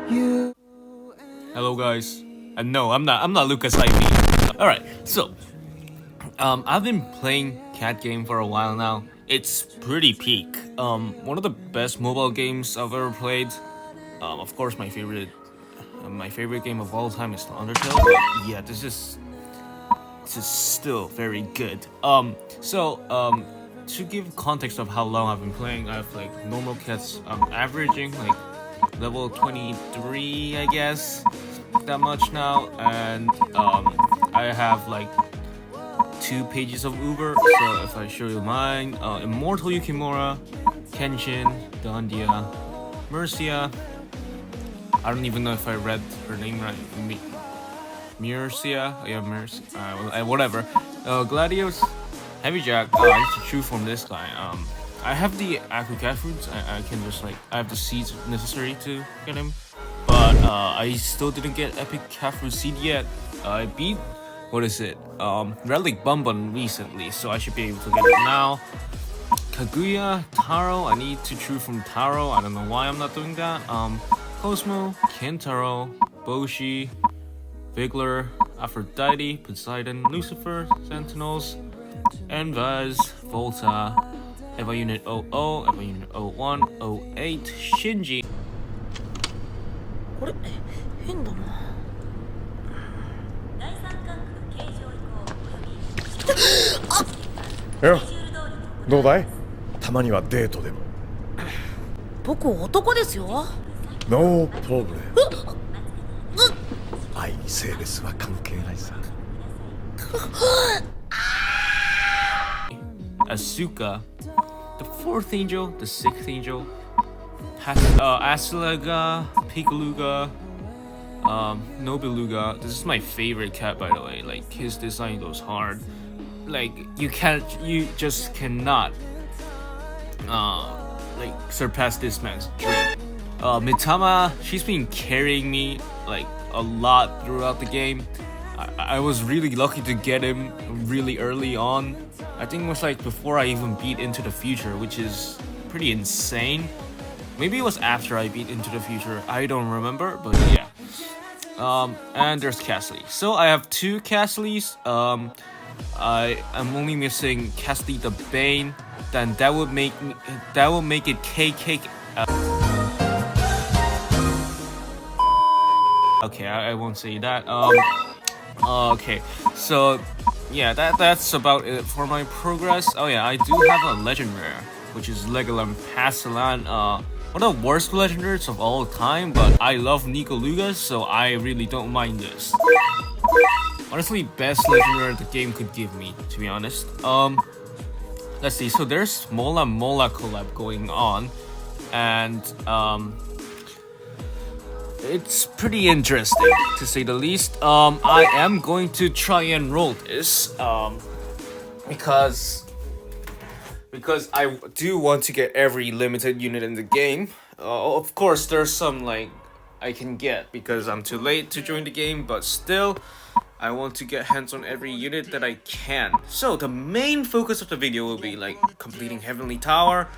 Hello guys. No, I'm not Lucas IV. Alright, so I've been playing cat game for a while now. It's pretty peak. One of the best mobile games I've ever played. Of course my favorite game of all time is the Undertale, but yeah, this is still very good. To give context of how long I've been playing, I have like normal cats. I'm averaging like level 23, I guess, that much now, and I have like 2 pages of Uber. So if I show you mine, Immortal Yukimura, Kenshin, Dandia, Mercia. I don't even know if I read her name right. Mercia, yeah, Mercia. Whatever. Gladios, Heavy Jack. I need to choose from this guy. I have the Aku cat fruits. I can just like I have the seeds necessary to get him, but I still didn't get epic cat fruit seed yet. I beat what is it? Relic Bunbun recently, so I should be able to get it now. Kaguya, Taro. I need to choose from Taro. I don't know why I'm not doing that. Cosmo, Kentaro, Boshi, Vigler, Aphrodite, Poseidon, Lucifer, Sentinels, Envaz, Volta, Eva Unit 00, Eva Unit 01, 08, Shinji. あれ変だな。よ、どうだい？たまにはデートでも。僕男ですよ。ノープロブレム。愛に性別は関係ないさ。Asuka, the fourth angel, the sixth angel, Asilaga, Pikaluga, Nobiluga. This is my favorite cat, by the way. Like his design goes hard. Like you just cannot, like surpass this man's dream. Mitama, she's been carrying me like a lot throughout the game. I was really lucky to get him really early on. I think it was like before I even beat Into the Future, which is pretty insane. Maybe it was after I beat Into the Future. I don't remember, but yeah. And there's Castley. So I have 2 Castleys. I am only missing Castley the Bane. Then that would make it KK. Okay, I won't say that. Okay, so yeah, that's about it for my progress. Oh yeah, I do have a legend rare, which is Legolam Passalan. One of the worst legendaries of all time, but I love Nico Lugas, so I really don't mind this. Honestly, best legendary the game could give me, to be honest. Let's see. So there's Mola collab going on, and it's pretty interesting to say the least. I am going to try and roll this, because I do want to get every limited unit in the game. Of course, there's some like I can get because I'm too late to join the game, but still, I want to get hands on every unit that I can. So the main focus of the video will be like completing Heavenly Tower.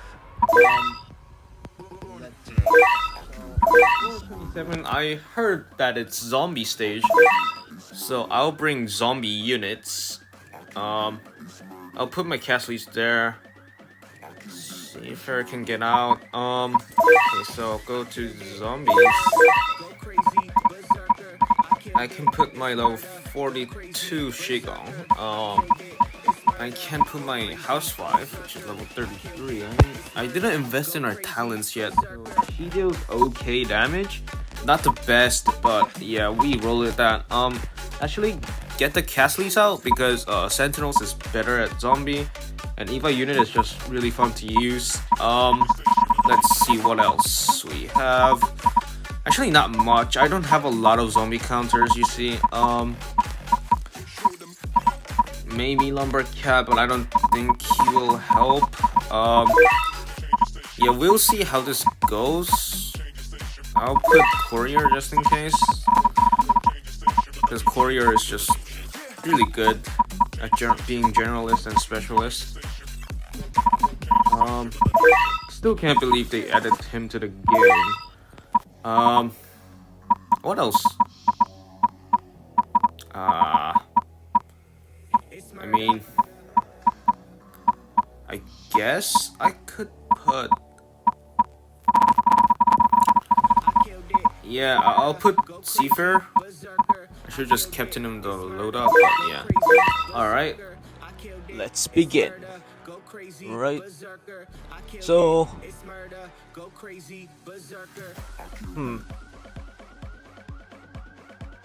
27, I heard that it's zombie stage, so I'll bring zombie units. I'll put my Castleys there. See if I can get out. Okay, so I'll go to zombies. I can put my level 42 Shigong. I can put my House 5, which is level 33. I didn't invest in our talents yet. She deals okay damage. Not the best, but yeah, we roll with that. Actually, get the Castleys out because Sentinels is better at zombie, and Eva unit is just really fun to use. Let's see what else we have. Actually, not much. I don't have a lot of zombie counters, you see. Maybe Lumbercat, but I don't think he will help. Yeah, we'll see how this goes. I'll put Courier just in case, because Courier is just really good at being generalist and specialist. Still can't believe they added him to the game. What else? I mean, I guess I could put. Yeah, I'll put Seafair. I should just kept him in the loadout, but yeah. Alright, let's begin. Right. So.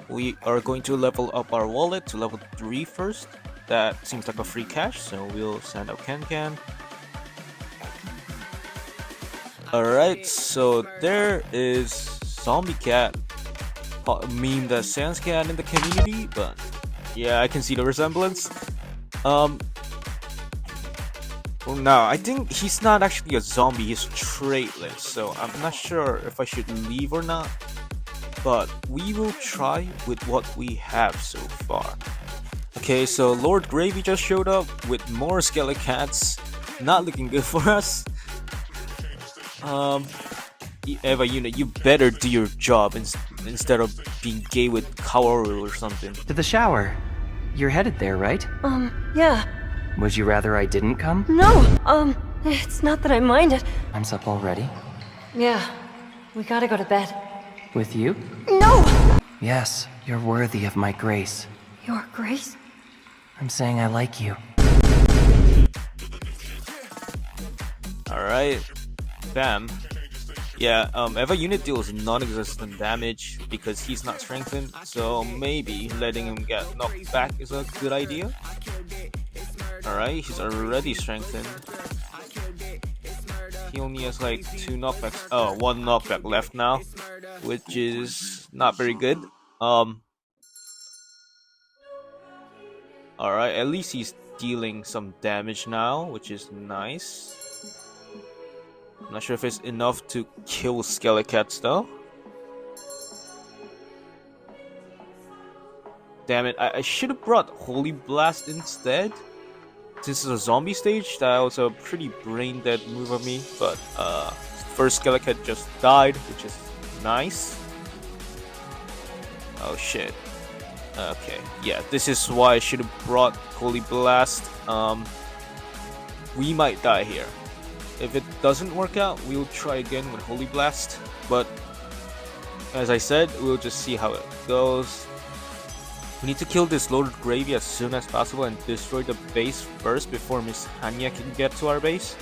We are going to level up our wallet to level 3 first. That seems like a free cash, so we'll send out Can. Alright, so there is Zombie Cat, a meme that sans cat in the community, but yeah, I can see the resemblance. Well, no, I think he's not actually a zombie, he's traitless, so I'm not sure if I should leave or not. But we will try with what we have so far. Okay, so Lord Gravy just showed up with more Skelecats. Not looking good for us. Eva Unit, you better do your job instead of being gay with Kaoru or something. To the shower. You're headed there, right? Yeah. Would you rather I didn't come? No, it's not that I mind it. Time's up already. Yeah, we gotta go to bed. With you? No! Yes, you're worthy of my grace. Your grace? I'm saying I like you. Alright. Bam. Yeah, Eva Unit deals non-existent damage because he's not strengthened, so maybe letting him get knocked back is a good idea. Alright, he's already strengthened. He only has like 2 knockbacks. Oh, 1 knockback left now, which is not very good. Alright, at least he's dealing some damage now, which is nice. I'm not sure if it's enough to kill Skelecats though. Damn it, I should have brought Holy Blast instead. This is a zombie stage, that was a pretty brain dead move of me, but first Skelecat just died, which is nice. Oh shit. Okay, yeah, this is why I should have brought Holy Blast. We might die here. If it doesn't work out, we'll try again with Holy Blast, but as I said, we'll just see how it goes. We need to kill this Lord Gravy as soon as possible and destroy the base first before Miss Hanya can get to our base.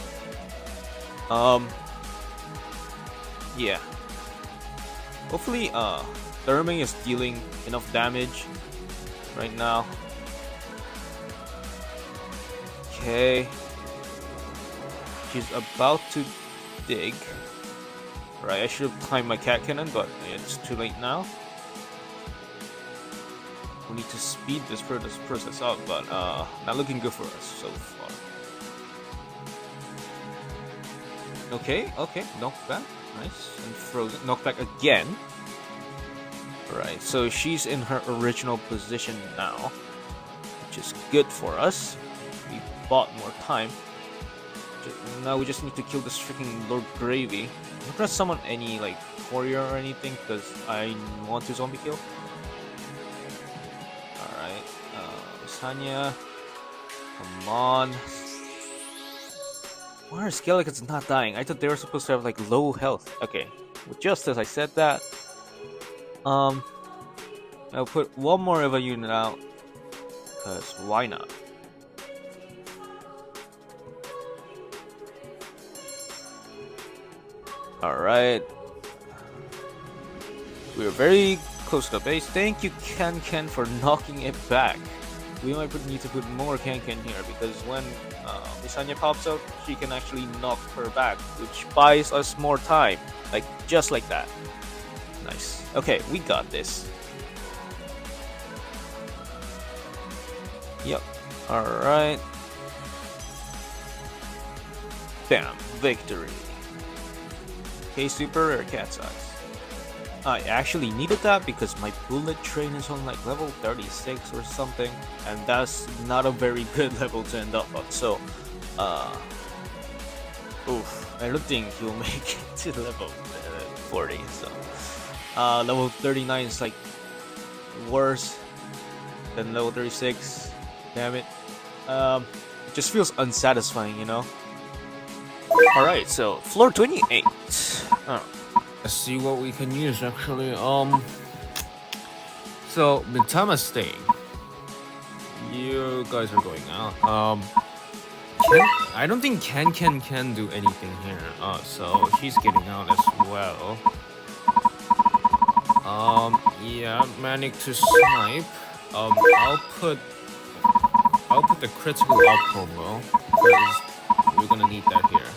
Yeah. Hopefully, Therming is dealing enough damage right now. Okay. She's about to dig. Right, I should have timed my cat cannon, but it's too late now. We need to speed this process up, but not looking good for us so far. Okay, knockback, nice, and frozen. Knockback again. Alright, so she's in her original position now, which is good for us. We bought more time. Now we just need to kill this freaking Lord Gravy. I'm not gonna summon any like warrior or anything because I want to zombie kill. Alright, Sanya, come on. Why are Skelecats not dying? I thought they were supposed to have like low health. Okay, well, just as I said that, I'll put one more Eva unit out, because why not? Alright. We're very close to the base. Thank you, Can for knocking it back. We might need to put more Can here because when Misanya pops out, she can actually knock her back, which buys us more time. Like, just like that. Nice. Okay, we got this. Yep. Alright. Bam. Victory. Okay, super rare cat size. I actually needed that because my bullet train is on like level 36 or something, and that's not a very good level to end up on. So, oof, I don't think he'll make it to level 40. So, Level 39 is like worse than level 36. Damn it. It just feels unsatisfying, you know? Alright, so floor 28. Let's see what we can use actually. So Mitama's staying. You guys are going out. I don't think Ken can do anything here. So she's getting out as well. Yeah, Manic to snipe. I'll put the critical up combo because we're gonna need that here.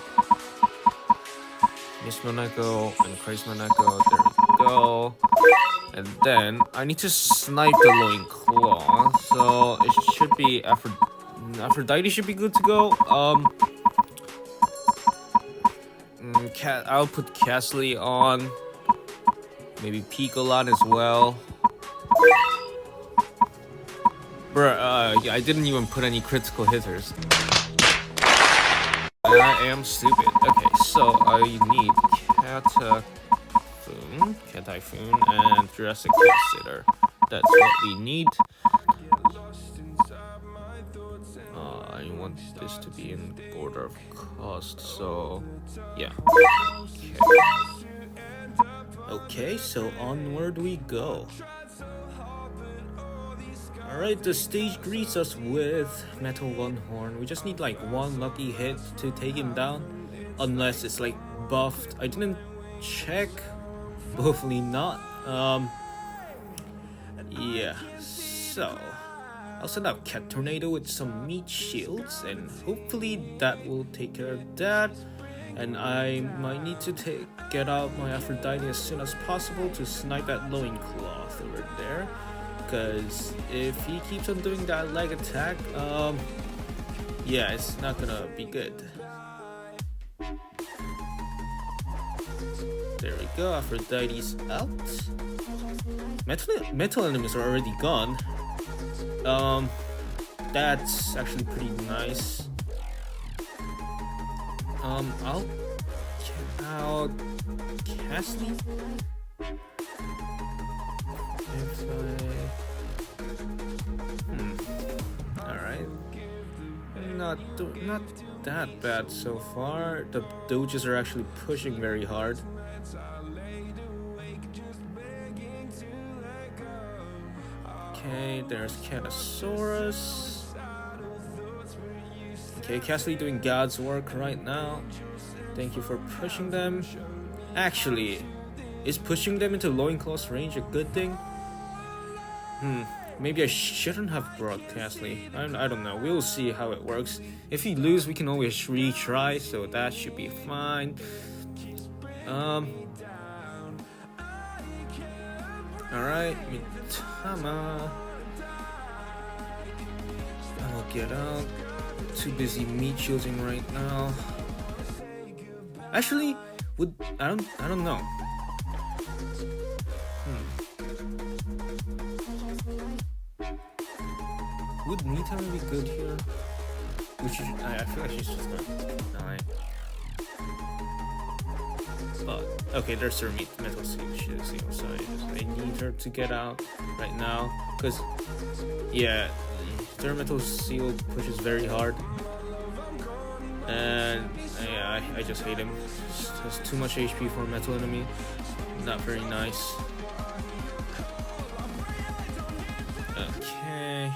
Miss Moneko and Christ Moneko. There we go. And then I need to snipe the loin claw. So it should be Aphrodite should be good to go. I'll put Castley on. Maybe Picolon as well. Bruh, I didn't even put any critical hitters. I am stupid. Okay, so I need Typhoon, and Jurassic Cassitter. That's what we need. I want this to be in order of cost, so yeah. Okay, so onward we go. Alright, the stage greets us with Metal One Horn. We just need like one lucky hit to take him down. Unless it's like buffed. I didn't check. Hopefully not. Yeah. So I'll send out Cat Tornado with some meat shields, and hopefully that will take care of that. And I might need to get out my Aphrodite as soon as possible to snipe that loincloth over there. Because if he keeps on doing that leg attack, yeah, it's not gonna be good. There we go, Aphrodite's out. Metal enemies are already gone. That's actually pretty nice. I'll check out Castley. Alright. Not that bad so far. The doges are actually pushing very hard. Okay, there's Canosaurus. Okay, Castley doing God's work right now. Thank you for pushing them. Actually, is pushing them into loincloth range a good thing? Maybe I shouldn't have brought Castley. I don't know. We'll see how it works. If we lose, we can always retry, so that should be fine. Alright, Mitama. I'll get out. Too busy meat shielding right now. Actually, I don't know. Would Nita be good here? I feel like she's just gonna die. But okay, there's her metal shield, so I need her to get out right now, because yeah, their metal seal pushes very hard, and yeah, I just hate him. Has too much HP for a metal enemy. Not very nice. Okay.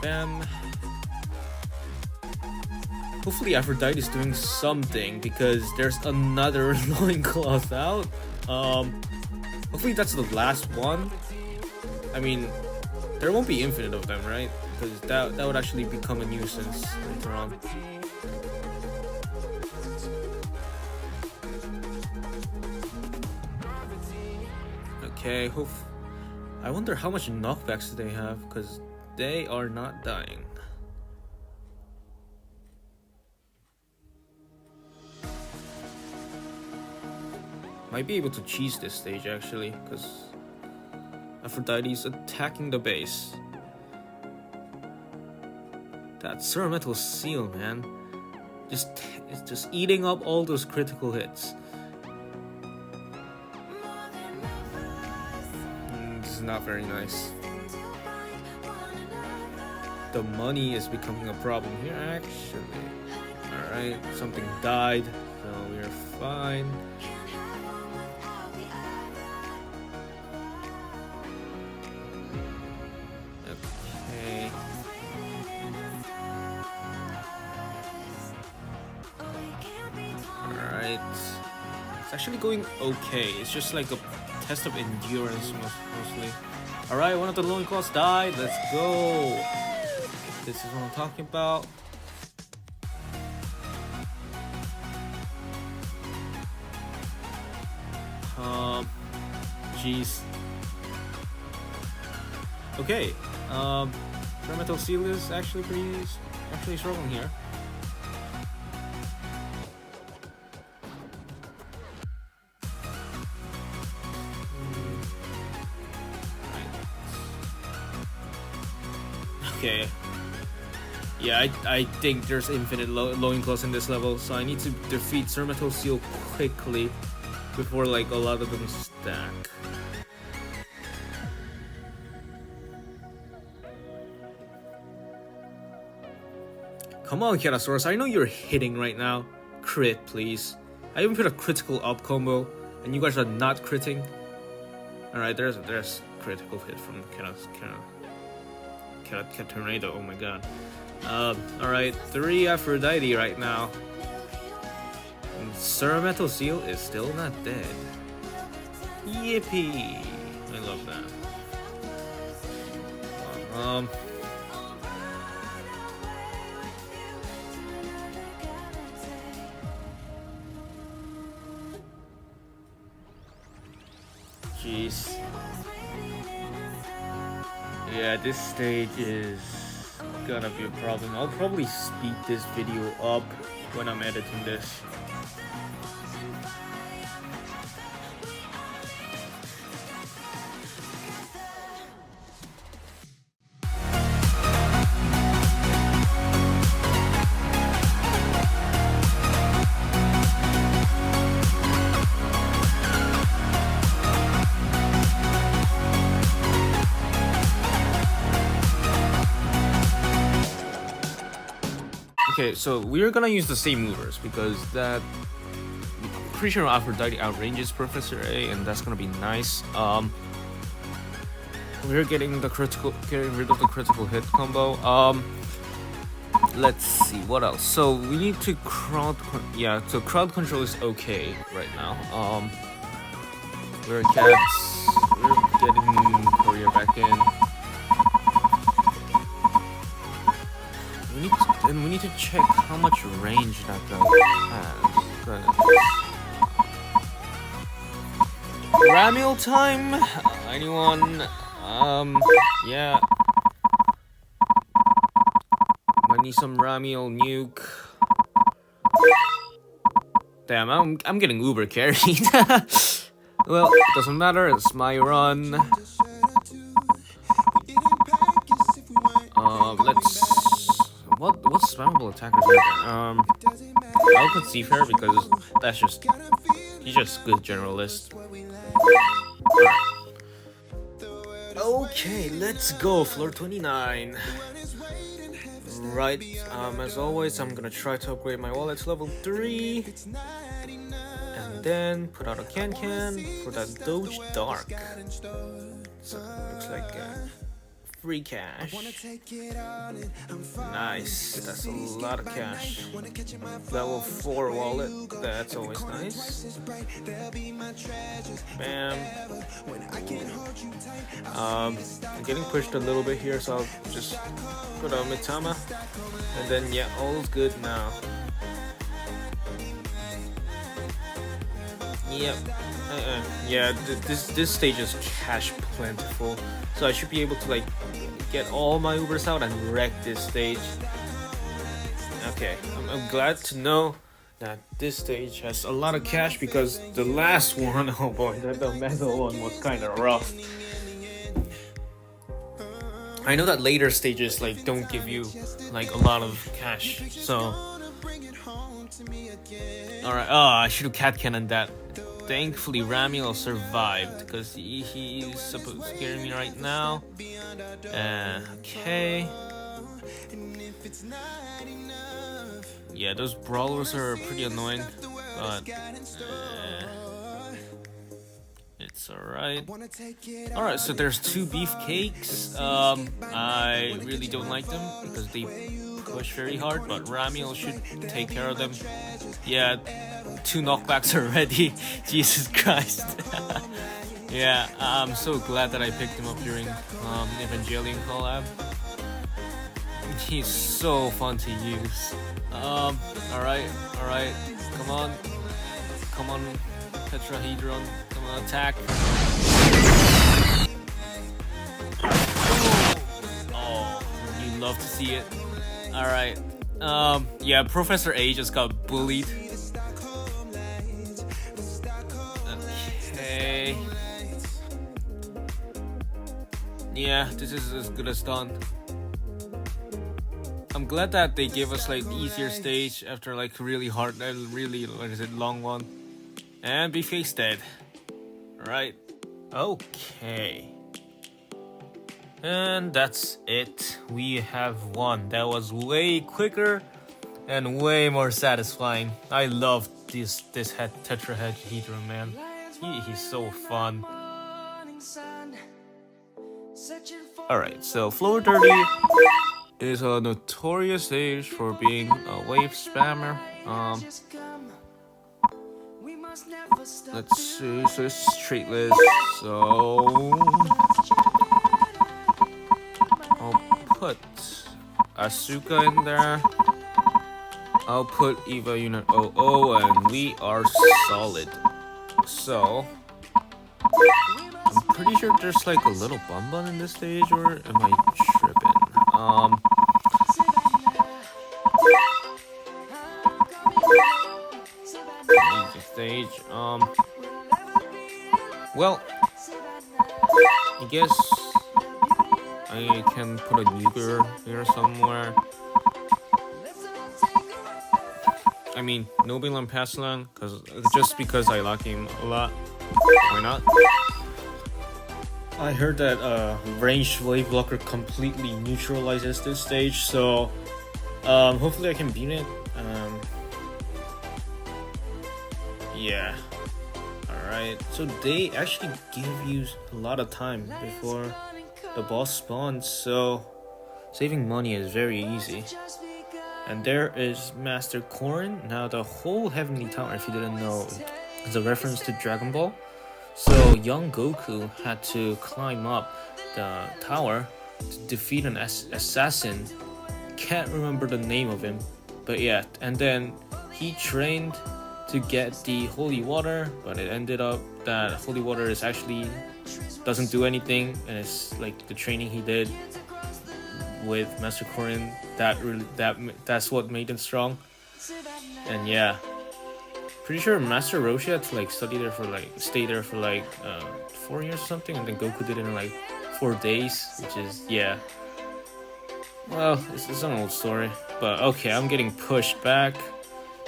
Bam. Hopefully Aphrodite is doing something, because there's another loincloth out. Hopefully that's the last one. I mean, there won't be infinite of them, right? Because that would actually become a nuisance later on. Okay, I wonder how much knockbacks they have, because they are not dying. Might be able to cheese this stage actually, because Aphrodite is attacking the base. That Sir Metal Seal, man. It's just eating up all those critical hits. is not very nice. The money is becoming a problem here, actually. Alright, something died, so we're fine. Okay. Alright. It's actually going okay. It's just like a test of endurance mostly. Alright, one of the loincloths died. Let's go. This is what I'm talking about. Jeez. Okay. Metal Seal is actually struggling here. Okay. Yeah, I think there's infinite loincloths in this level, so I need to defeat Metal Seal quickly before like a lot of them stack. Come on, Katasaurus, I know you're hitting right now. Crit, please. I even put a critical up combo, and you guys are not critting. Alright, there's critical hit from Cat Tornado, oh my god. Alright, 3 Aphrodite right now. And Metal Seal is still not dead. Yippee! I love that. Jeez. Yeah, this stage is gonna be a problem. I'll probably speed this video up when I'm editing this. Okay, so we're gonna use the same movers because that I'm pretty sure Aphrodite outranges Professor A, and that's gonna be nice. We're getting rid of the critical hit combo. Let's see what else. So we need to crowd control is okay right now. We're cats. We're getting Korea back in. We need to check how much range that guy has. Ramiel time? Anyone? Yeah. I need some Ramiel nuke. Damn, I'm getting uber carried. Well, doesn't matter. It's my run. Let's. What spammable attackers are there? I'll conceive her because he's just good generalist. Okay, let's go, floor 29. Right, as always, I'm gonna try to upgrade my wallet to level 3. And then put out a can for that Doge Dark. So it looks like free cash. Nice, that's a lot of cash. Level 4 wallet, that's always nice. Bam. I'm getting pushed a little bit here, so I'll just put on Mitama. And then yeah, all's good now. Yep. Yeah, this stage is cash plentiful, so I should be able to like get all my Ubers out and wreck this stage. Okay, I'm glad to know that this stage has a lot of cash because the last one, oh boy, the metal one was kind of rough. I know that later stages like don't give you like a lot of cash, so. Alright, I should have cat cannoned that. thankfully Ramiel survived because he's supposed to scare me right now. Okay. Yeah, those brawlers are pretty annoying, but it's alright. Alright, so there's 2 beefcakes. I really don't like them because they push very hard, but Ramiel should take care of them. Yeah, 2 knockbacks already. Jesus Christ. Yeah, I'm so glad that I picked him up during Evangelion collab. He's so fun to use. Alright, come on, Tetrahedron, come on, attack. Oh, you love to see it. Alright, yeah, Professor A just got bullied. Okay. Yeah, this is as good as done. I'm glad that they gave us like easier stage after like really hard, really long one. And Beefcake's dead. Right. Okay. And that's it. We have won. That was way quicker and way more satisfying. I love this tetrahedron, man. He's so fun. Alright, so floor 30 is a notorious stage for being a wave spammer. Let's see, so it's straight list, so I'll put Asuka in there. I'll put Eva Unit 00 and we are solid. So I'm pretty sure there's like a little bun in this stage, or am I tripping? Stage. Well, I guess I can put a nuker here somewhere. I mean, Nobile and Paslan, just because I like him a lot. Why not? I heard that ranged wave blocker completely neutralizes this stage, so hopefully I can beat it. Yeah. Alright, so they actually give you a lot of time before the boss spawns, so saving money is very easy. And there is Master Corrin. Now the whole Heavenly Tower, if you didn't know, is a reference to Dragon Ball. So young Goku had to climb up the tower to defeat an assassin. Can't remember the name of him, but yeah, and then he trained to get the holy water, but it ended up that holy water is actually doesn't do anything, and it's like the training he did with Master Corrin that's what made him strong. And yeah, pretty sure Master Roshi had to like stay there for like 4 years or something, and then Goku did it in like 4 days, which is, yeah, well, it's an old story. But okay, I'm getting pushed back.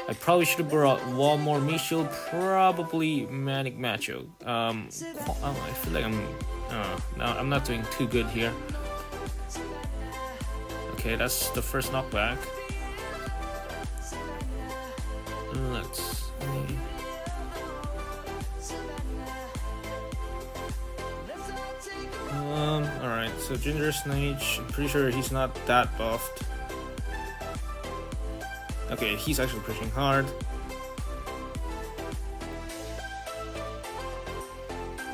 I probably should have brought one more meat shield, probably Manic Macho. I feel like I'm not doing too good here. Okay, that's the first knockback. Let's see. Alright, so Ginger Snage, I'm pretty sure he's not that buffed. Okay, he's actually pushing hard.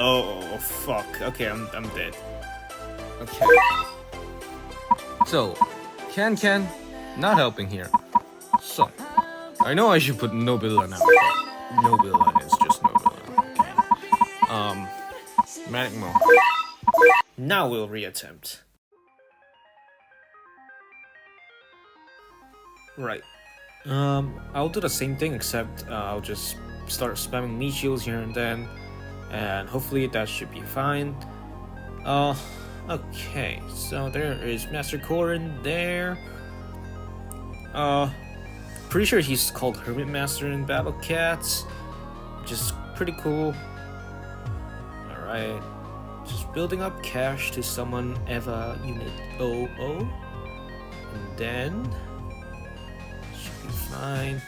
Oh fuck. Okay, I'm dead. Okay. So, Can not helping here. So, I know I should put Nobila now, but Nobila is just Nobila. Okay. Manic Mo. Now we'll reattempt. Right. I'll do the same thing, except I'll just start spamming meat shields here and then, and hopefully that should be fine. Okay, so there is Master Corrin there. Pretty sure he's called Hermit Master in Battle Cats. which is pretty cool. Alright. Just building up cash to summon Eva Unit 00. And then should be fine.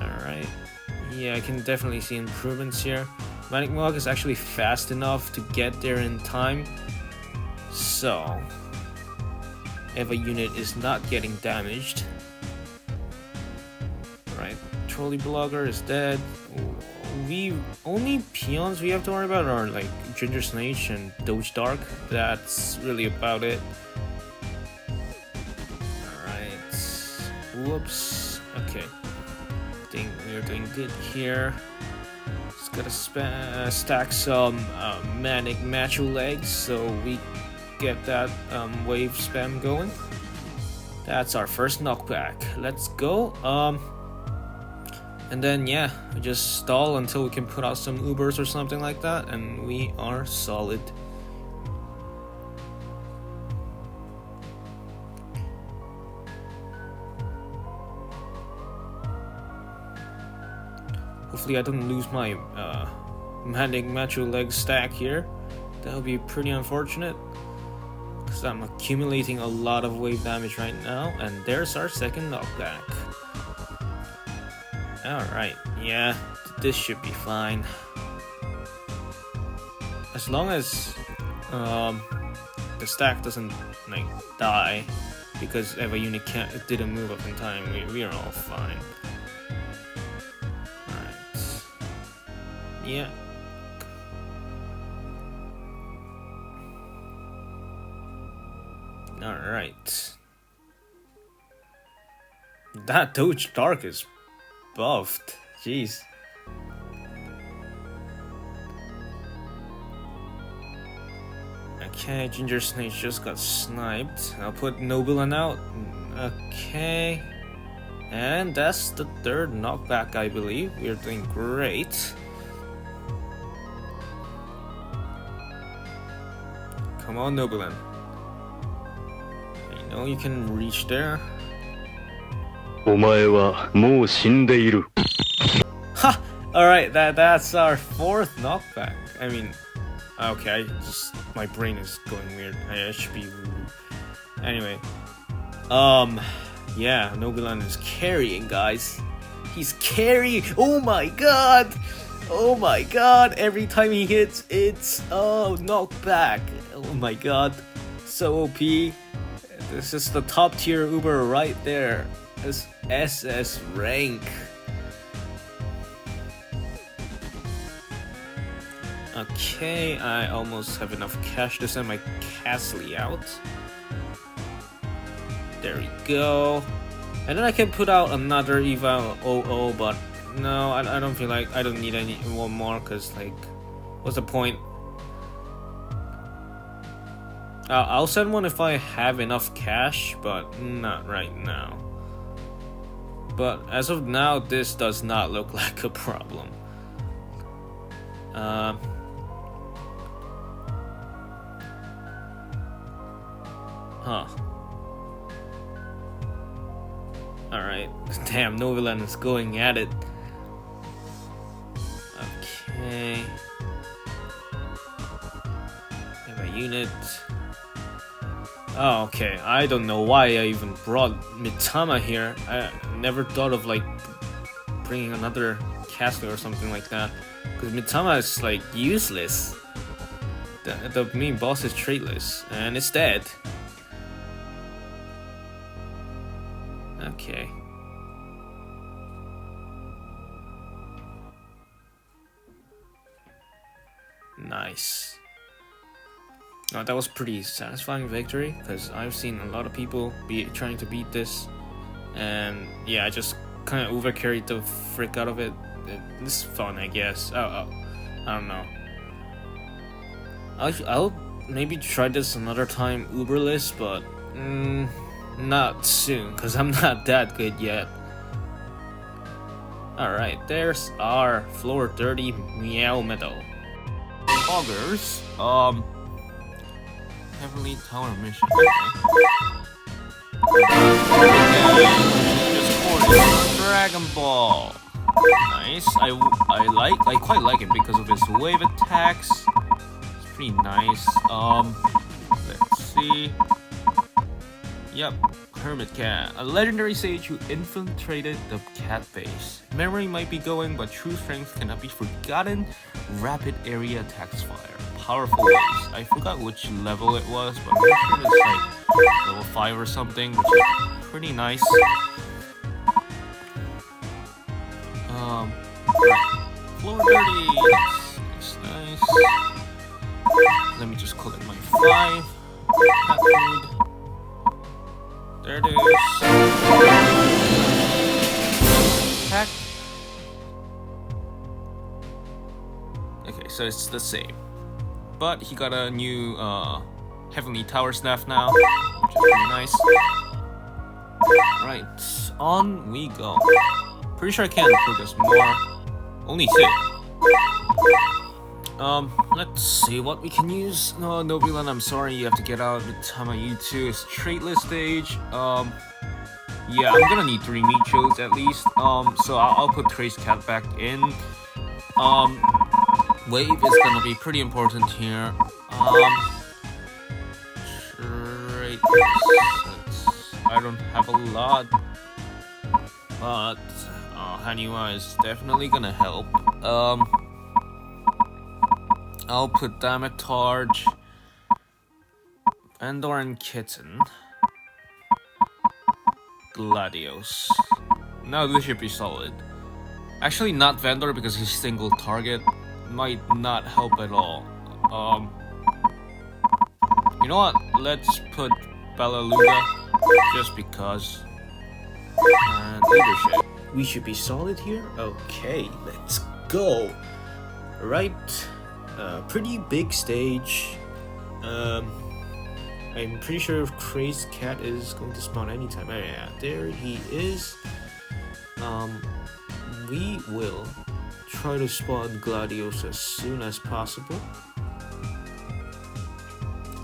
Alright. Yeah, I can definitely see improvements here. Manic Mog is actually fast enough to get there in time. So Eva unit is not getting damaged. Alright, Trolley Blogger is dead. We only peons we have to worry about are like Ginger Snake and Doge Dark. That's really about it. Alright. Whoops. Okay. Think we're doing good here. Just gotta stack some Manic Macho legs so we get that wave spam going. That's our first knockback. Let's go. And then yeah, we just stall until we can put out some Ubers or something like that, and we are solid. Hopefully I don't lose my Manic Macho leg stack here. That would be pretty unfortunate, because I'm accumulating a lot of wave damage right now. And there's our second knockback. Alright, yeah, this should be fine. As long as the stack doesn't like die because Eva unit didn't move up in time, we are all fine. Alright. Yeah. Alright. That Doge Dark is buffed. Jeez. Okay, Ginger Snake just got sniped. I'll put Nobulin out. Okay. And that's the third knockback, I believe. We're doing great. Come on, Nobulin. I know you can reach there. お前はもう死んでいる。 Ha! Alright, that's our fourth knockback. I mean, okay, my brain is going weird. I should be rude. Anyway, yeah, Nobulin is carrying, guys. He's carrying. Oh my god! Oh my god! Every time he hits, it's knockback. Oh my god, so OP. This is the top tier Uber right there. This SS rank. Okay, I almost have enough cash to send my Castle out. There we go. And then I can put out another Eva 00, but no, I don't feel like I don't need one more, because like, what's the point? I'll send one if I have enough cash, but not right now. But as of now, this does not look like a problem. Huh. Alright. Damn, Noviland is going at it. Okay. Have a unit. Oh, okay. I don't know why I even brought Mitama here. I never thought of like bringing another caster or something like that, because Mitama is like useless. The main boss is traitless and it's dead. Okay. Nice. Oh, that was pretty satisfying victory, because I've seen a lot of people trying to beat this, and yeah, I just kind of overcarried the frick out of it. It's fun, I guess. I don't know. I'll maybe try this another time Uberless, but not soon, because I'm not that good yet. Alright, there's our floor 30 Meow Meadow. Augers, Heavenly Tower mission. Just Dragon Ball. Nice. I quite like it because of his wave attacks. It's pretty nice. Let's see. Yep, Hermit Cat, a legendary sage who infiltrated the cat base. Memory might be going, but true strength cannot be forgotten. Rapid area attacks fire. Powerful waves. I forgot which level it was, but I'm pretty sure it's like level 5 or something, which is pretty nice. Floor 30. Nice. Let me just collect my 5. Cat food. There it is. Attack. Okay, so it's the same. But he got a new Heavenly Tower Staff now, which is pretty nice. Right, on we go. Pretty sure I can't progress more. Only 2. Let's see what we can use. No, Nobulan, I'm sorry, you have to get out of the Tama U2. It's traitless stage. Yeah, I'm gonna need 3 Michos at least. So I'll put Trace Cat back in. Wave is gonna be pretty important here. I don't have a lot, but Haniwa is definitely gonna help. I'll put Damatarge, Andoran Kitten, Gladios. Now this should be solid. Actually not Vendor because his single target might not help at all. You know what? Let's put Bellaluga just because. And leadership. We should be solid here? Okay, let's go. Right. Pretty big stage. I'm pretty sure if Crazed Cat is going to spawn anytime. Oh, yeah, there he is. We will try to spawn Gladios as soon as possible.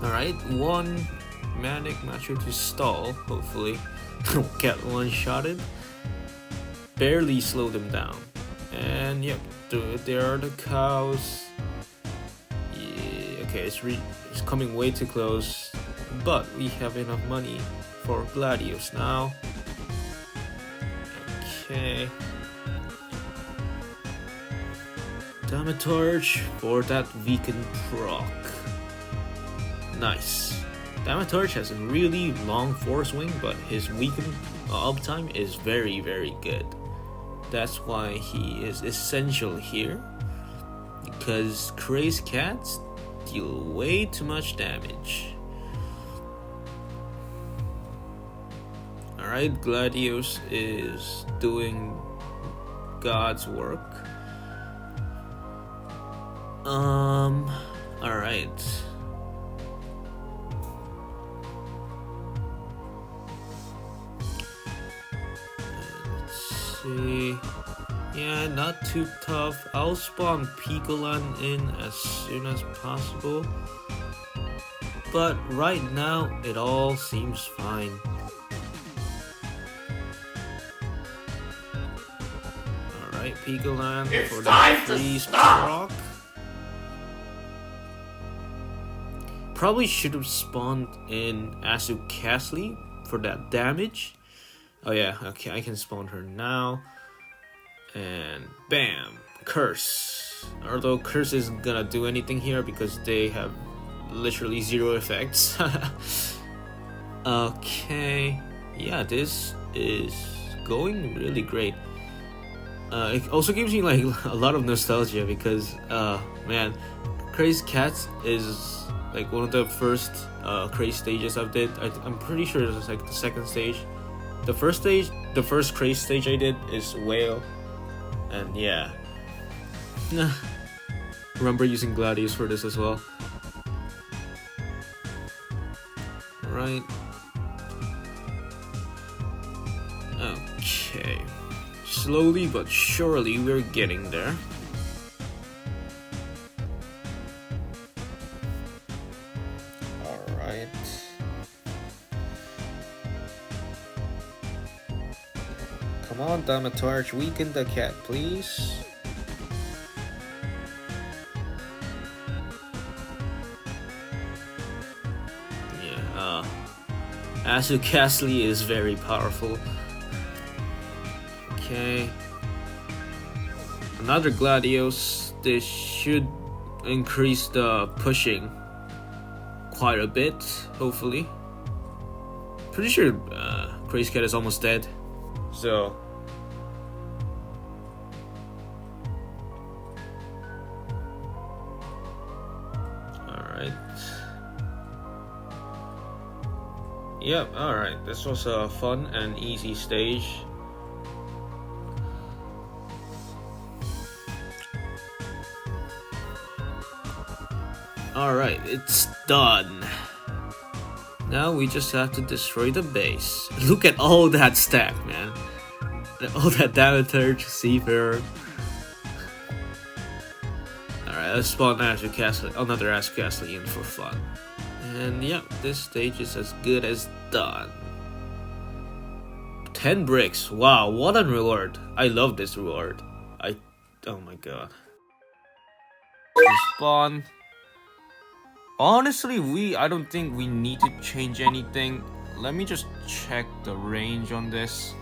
Alright, 1 Manic Macho to stall, hopefully. Get one-shotted. Barely slow them down. And yep, there are the cows. Yeah, okay, it's coming way too close. But we have enough money for Gladios now. Okay. Damatarge for that weakened proc. Nice. Damatarge has a really long force wing, but his weakened uptime is very, very good. That's why he is essential here. Because Crazed Cats deal way too much damage. Alright, Gladios is doing God's work. Alright. Let's see. Yeah, not too tough. I'll spawn Picolan in as soon as possible. But right now, it all seems fine. Alright, Picolan for the freeze proc. Probably should have spawned in Asukasli for that damage. Oh yeah, okay, I can spawn her now. And bam, Curse. Although Curse isn't gonna do anything here because they have literally 0 effects. Okay, yeah, this is going really great. It also gives me like a lot of nostalgia because man, Crazed Cats is like one of the first craze stages I've did. I'm pretty sure it's like the second stage. The first craze stage I did is Whale. And yeah. Remember using Gladius for this as well. Right. Okay. Slowly but surely we're getting there. Come on, on, Thaumaturge, weaken the cat, please. Yeah, Asu Castley is very powerful. Okay. Another Gladios. This should increase the pushing quite a bit, hopefully. Pretty sure Crazy Cat is almost dead. So alright. Yep, alright. This was a fun and easy stage. Alright, it's done. Now we just have to destroy the base. Look at all that stack, man. All that Thaumaturge, Seafarer. Alright, let's spawn another Asu Castle in for fun. And yeah, this stage is as good as done. 10 bricks. Wow, what a reward. I love this reward. Oh my god. Spawn. Honestly, I don't think we need to change anything. Let me just check the range on this.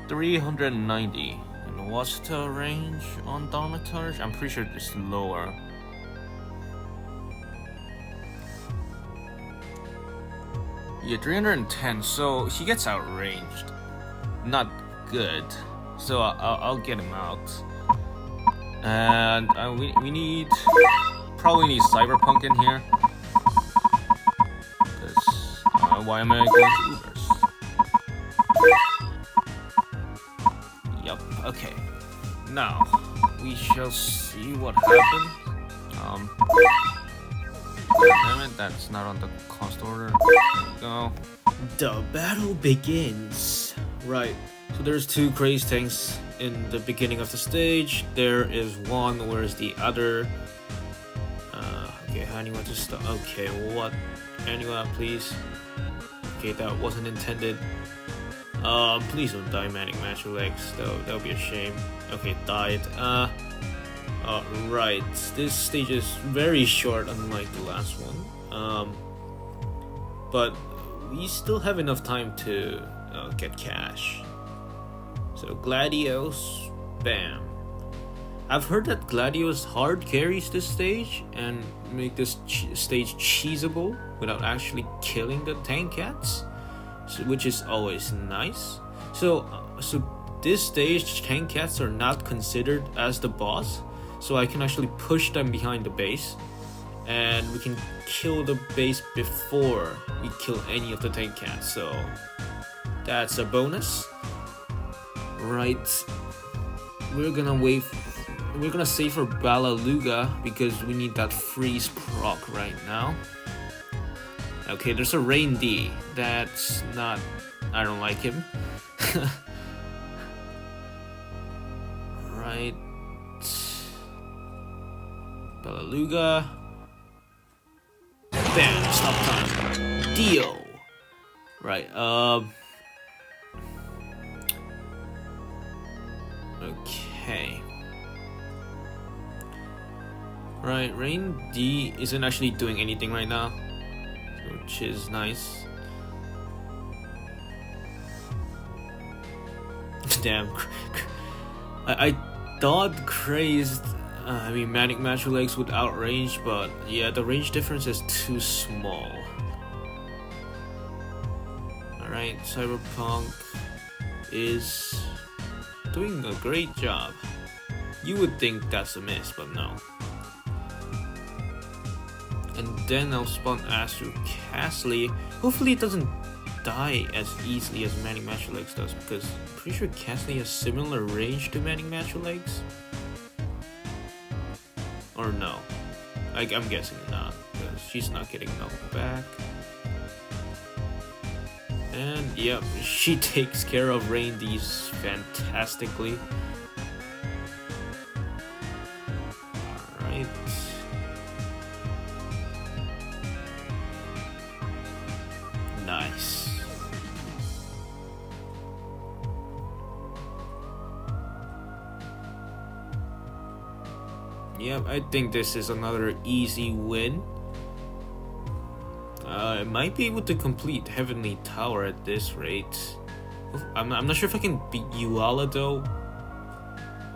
390. And what's the range on Thaumaturge? I'm pretty sure it's lower. Yeah, 310. So he gets outranged. Not good. So I'll get him out. And we need. Probably need Cyberpunk in here. Because why am I going to Ubers? Yep, okay. Now, we shall see what happens. Damn it, that's not on the cost order. There we go. The battle begins. Right, so there's two craze tanks in the beginning of the stage. There is one, where's the other? Okay, Haniwa to stop. Okay, what? Haniwa, please. Okay, that wasn't intended. Please don't die, Manic Master Legs. That would be a shame. Okay, died. Right. This stage is very short, unlike the last one. But we still have enough time to get cash. So Gladios, bam. I've heard that Gladios hard carries this stage and make this stage cheesable without actually killing the tank cats, so, which is always nice. So this stage, tank cats are not considered as the boss, so I can actually push them behind the base, and we can kill the base before we kill any of the tank cats. So that's a bonus, right? We're gonna save for Balaluga because we need that freeze proc right now. Okay, there's a Rain D. That's not. I don't like him. Right. Balaluga. Bam! Stop time. Dio. Right. Okay. Right, Rain D isn't actually doing anything right now, which is nice. Damn. I thought Crazed, Manic Master Legs would outrange, but yeah, the range difference is too small. Alright, Cyberpunk is doing a great job. You would think that's a miss, but no. And then I'll spawn Asu Castley. Hopefully it doesn't die as easily as Manic Master Legs does, because I'm pretty sure Castley has similar range to Manic Master Legs. Or no. I'm guessing not, because she's not getting knocked back. And yep, she takes care of Rain D's fantastically. Alright. Nice. Yeah, I think this is another easy win. I might be able to complete Heavenly Tower at this rate. I'm not sure if I can beat Yuala though.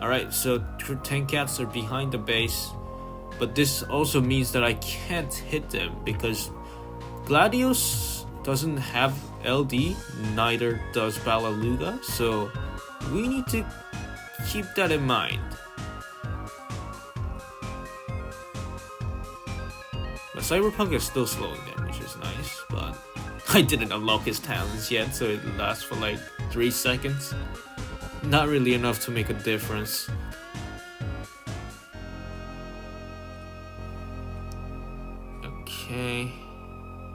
Alright, so 10 cats are behind the base. But this also means that I can't hit them because Gladius doesn't have LD, neither does Balaluga, so we need to keep that in mind. But Cyberpunk is still slowing them, which is nice, but I didn't unlock his talents yet, so it lasts for like 3 seconds. Not really enough to make a difference. Okay.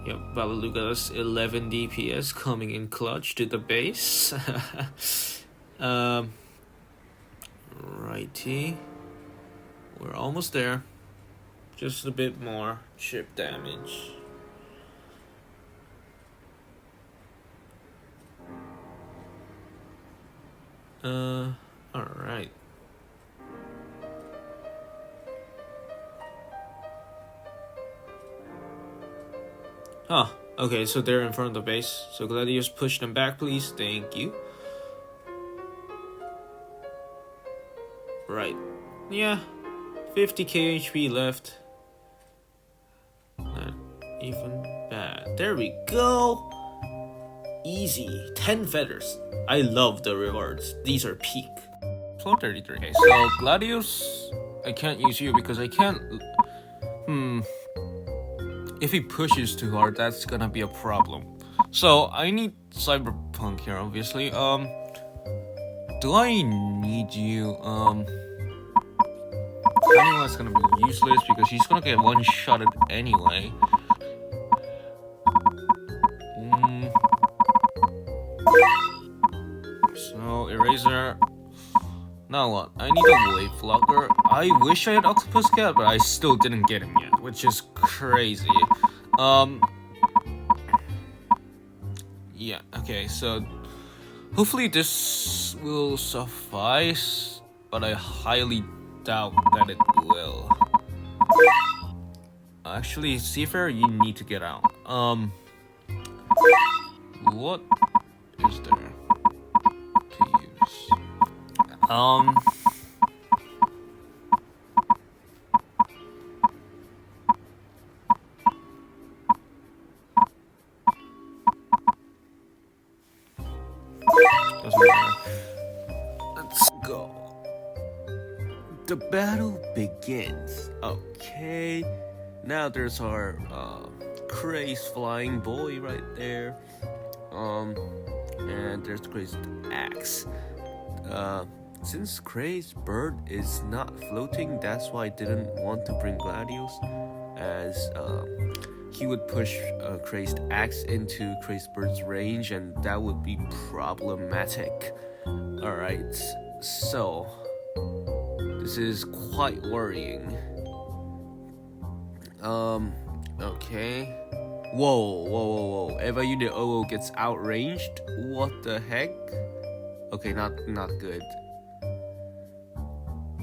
Yep, Balaluga's 11 DPS coming in clutch to the base. Righty. We're almost there. Just a bit more chip damage. Alright. Huh, okay, so they're in front of the base. So Gladius, push them back, please. Thank you. Right. Yeah. 50k HP left. Not even bad. There we go. Easy. 10 feathers. I love the rewards. These are peak. Floor 33k. So Gladius, I can't use you because I can't. If he pushes too hard, that's gonna be a problem. So I need Cyberpunk here, obviously. Do I need you? Anyone's gonna be useless because he's gonna get one-shotted anyway. So Eraser. Now what? I need a wave flogger. I wish I had Octopus Cat, but I still didn't get him yet, which is crazy. Yeah, okay, so hopefully this will suffice, but I highly doubt that it will. Actually, Seafarer, you need to get out. What is there to use? Doesn't matter. Let's go. The battle begins. Okay. Now there's our crazed flying boy right there. And there's the crazed axe. Since crazed bird is not floating, that's why I didn't want to bring Gladius, as he would push crazed axe into crazed bird's range, and that would be problematic. Alright, so this is quite worrying. Okay. Whoa. Eva Unit 00 gets outranged? What the heck? Okay, not good.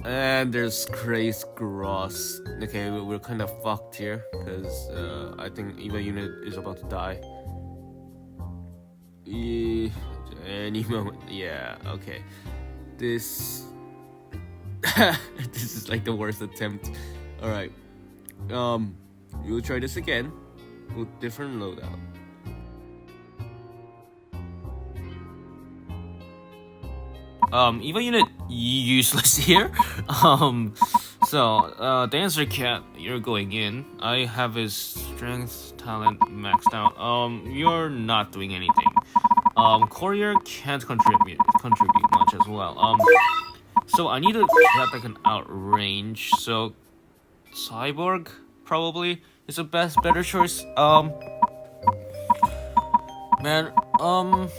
And there's Crazed Gross. Okay, we're kind of fucked here, because I think Eva Unit is about to die. Any moment. Yeah, okay. This is like the worst attempt. Alright. We'll try this again with different loadout. Eva Unit useless here. So Dancer Cat, you're going in. I have his strength talent maxed out. You're not doing anything. Courier can't contribute much as well. So I need a cat that can outrange. So Cyborg probably is the better choice. Man, I'm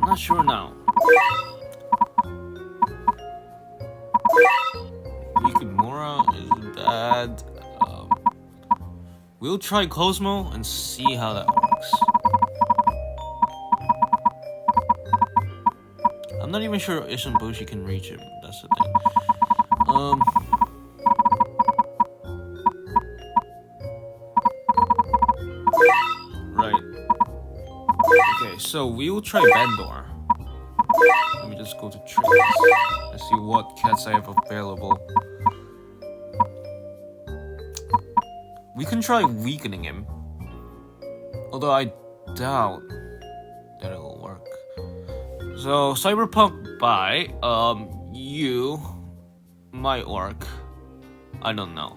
not sure now. Yukimura is bad. We'll try Cosmo and see how that works. I'm not even sure Ishinboshi can reach him. That's the thing. Right. Okay, so we will try Vendor. Let me just go to trades. Let's see what cats I have available. We can try weakening him. Although I doubt that it'll work. So Cyberpunk by you might work. I don't know.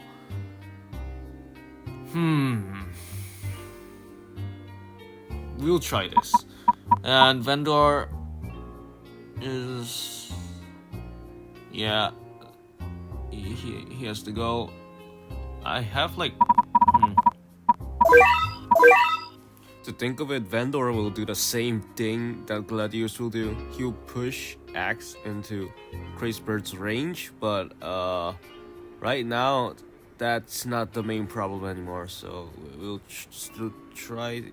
We'll try this. And Vendor is, yeah, he has to go. I have like to think of it, Vendor will do the same thing that Gladius will do. He'll push Axe into Crazebird's range, but right now that's not the main problem anymore, so we'll still try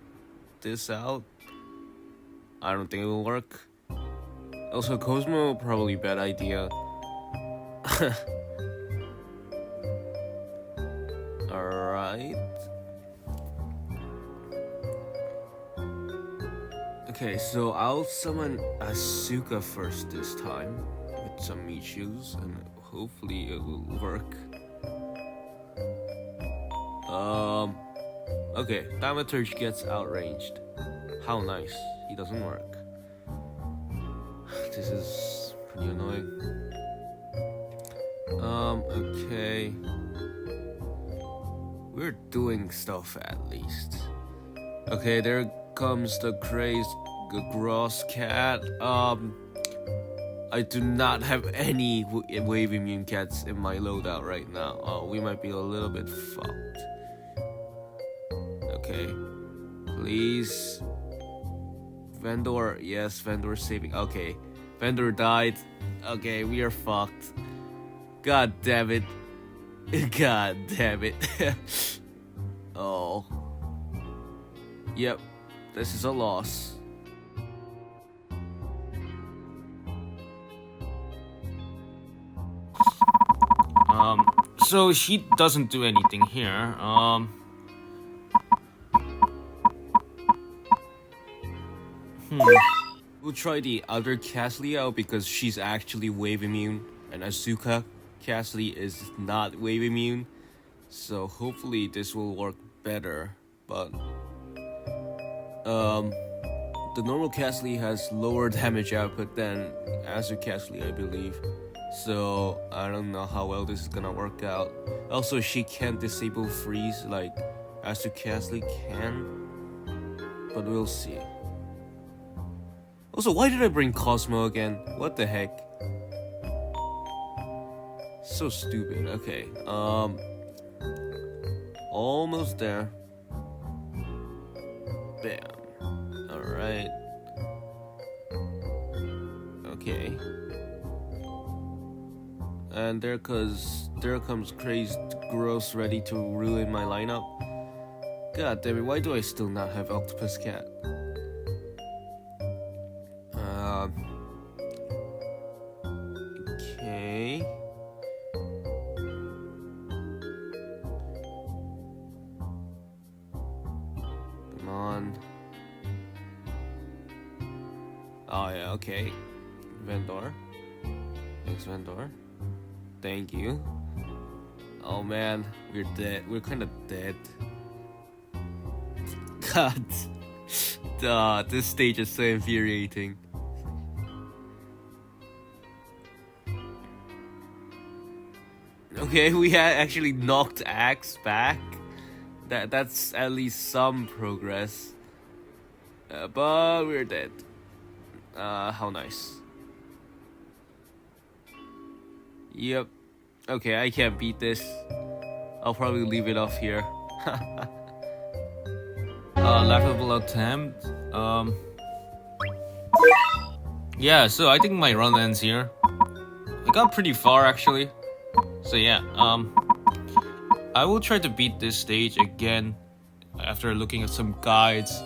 this out. I don't think it will work. Also, Cosmo, probably bad idea. Alright. Okay, so I'll summon Asuka first this time with some Michus, and hopefully it will work. Okay, Thaumaturge gets outranged. How nice. He doesn't work. This is pretty annoying. Okay. We're doing stuff at least. Okay, there comes the crazed gross cat. I do not have any wave immune cats in my loadout right now. Oh, we might be a little bit fucked. Okay. Please. Vendor, yes, Vendor saving. Okay. Vendor died. Okay, we are fucked. God damn it. God damn it. Oh. Yep. This is a loss. So she doesn't do anything here. We'll try the other Castley out because she's actually wave immune, and Asuka Castley is not wave immune. So hopefully this will work better. But the normal Castley has lower damage output than Azu Castley, I believe. So I don't know how well this is gonna work out. Also, she can't disable freeze like Azu Castley can, but we'll see. Also, why did I bring Cosmo again? What the heck? So stupid. Okay. Almost there. Bam. Alright. Okay. And there comes Crazed Gross ready to ruin my lineup. God damn it, why do I still not have Octopus Cat? Okay. Come on. Oh yeah, okay. Vendor. Thanks, Vendor. Thank you. Oh man, we're dead. We're kind of dead. God. Duh, this stage is so infuriating. Okay, we had actually knocked Axe back. That's at least some progress. But we're dead. How nice. Yep. Okay, I can't beat this. I'll probably leave it off here. Laughable attempt. Yeah, so I think my run ends here. I got pretty far actually. So yeah, I will try to beat this stage again after looking at some guides.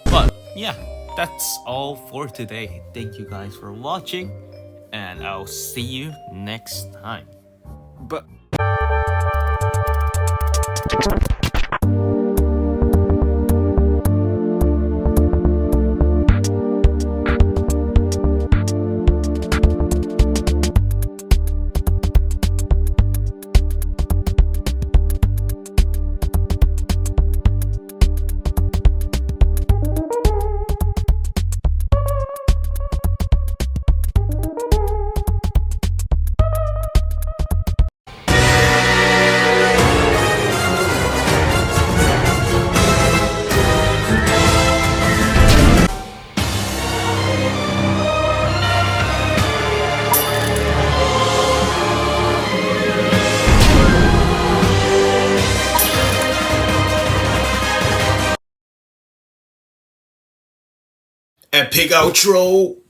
But yeah, that's all for today. Thank you guys for watching, and I'll see you next time. But Epic outro.